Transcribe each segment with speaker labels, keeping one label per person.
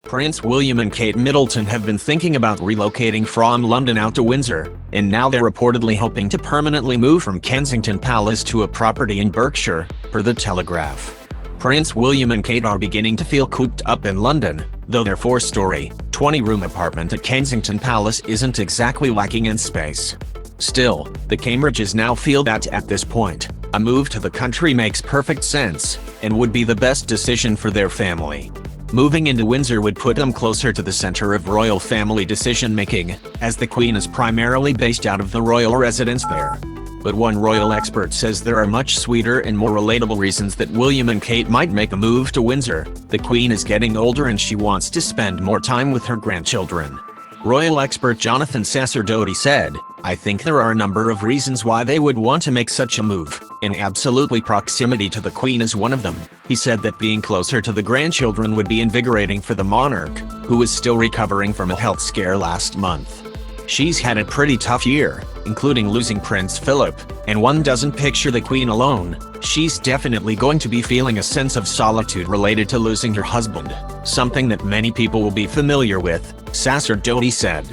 Speaker 1: Prince William and Kate Middleton have been thinking about relocating from London out to Windsor, and now they're reportedly hoping to permanently move from Kensington Palace to a property in Berkshire, per The Telegraph. Prince William and Kate are beginning to feel cooped up in London, though their 4-story, 20-room apartment at Kensington Palace isn't exactly lacking in space. Still, the Cambridges now feel that at this point, a move to the country makes perfect sense, and would be the best decision for their family. Moving into Windsor would put them closer to the center of royal family decision-making, as the Queen is primarily based out of the royal residence there. But one royal expert says there are much sweeter and more relatable reasons that William and Kate might make a move to Windsor. The Queen is getting older and she wants to spend more time with her grandchildren. Royal expert Jonathan Sacerdoti said, "I think there are a number of reasons why they would want to make such a move, and absolutely proximity to the Queen is one of them." He said that being closer to the grandchildren would be invigorating for the monarch, who is still recovering from a health scare last month. She's had a pretty tough year, including losing Prince Philip, and one doesn't picture the Queen alone. She's definitely going to be feeling a sense of solitude related to losing her husband, something that many people will be familiar with, Sacerdoti said.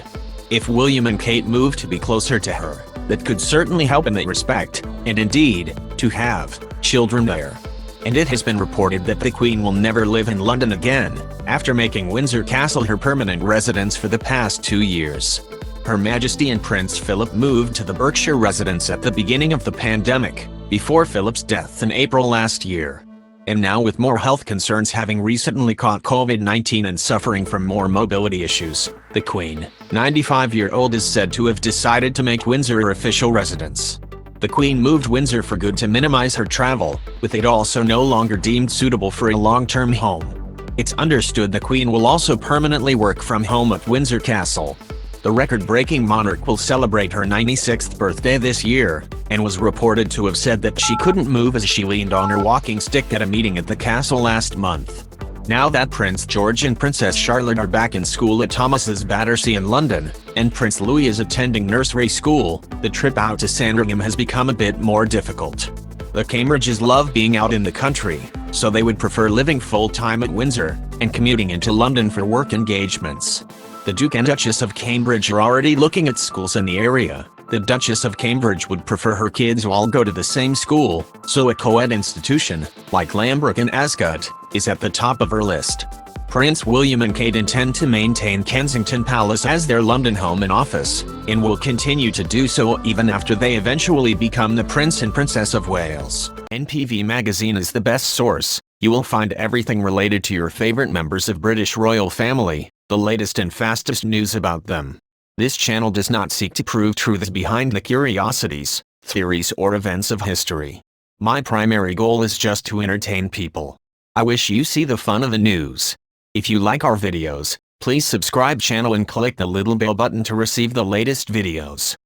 Speaker 1: If William and Kate move to be closer to her, that could certainly help in that respect, and indeed, to have children there. And it has been reported that the Queen will never live in London again, after making Windsor Castle her permanent residence for the past 2 years. Her Majesty and Prince Philip moved to the Berkshire residence at the beginning of the pandemic, before Philip's death in April last year. And now, with more health concerns, having recently caught COVID-19 and suffering from more mobility issues, the Queen, 95-year-old, is said to have decided to make Windsor her official residence. The Queen moved Windsor for good to minimize her travel, with it also no longer deemed suitable for a long-term home. It's understood the Queen will also permanently work from home at Windsor Castle. The record-breaking monarch will celebrate her 96th birthday this year, and was reported to have said that she couldn't move as she leaned on her walking stick at a meeting at the castle last month. Now that Prince George and Princess Charlotte are back in school at Thomas's Battersea in London, and Prince Louis is attending nursery school, the trip out to Sandringham has become a bit more difficult. The Cambridges love being out in the country, so they would prefer living full-time at Windsor, and commuting into London for work engagements. The Duke and Duchess of Cambridge are already looking at schools in the area. The Duchess of Cambridge would prefer her kids all go to the same school, so a co-ed institution, like Lambeth and Ascot, is at the top of her list. Prince William and Kate intend to maintain Kensington Palace as their London home and office, and will continue to do so even after they eventually become the Prince and Princess of Wales. NPV Magazine is the best source. You will find everything related to your favorite members of British royal family, the latest and fastest news about them. This channel does not seek to prove truths behind the curiosities, theories or events of history. My primary goal is just to entertain people. I wish you see the fun of the news. If you like our videos, please subscribe channel and click the little bell button to receive the latest videos.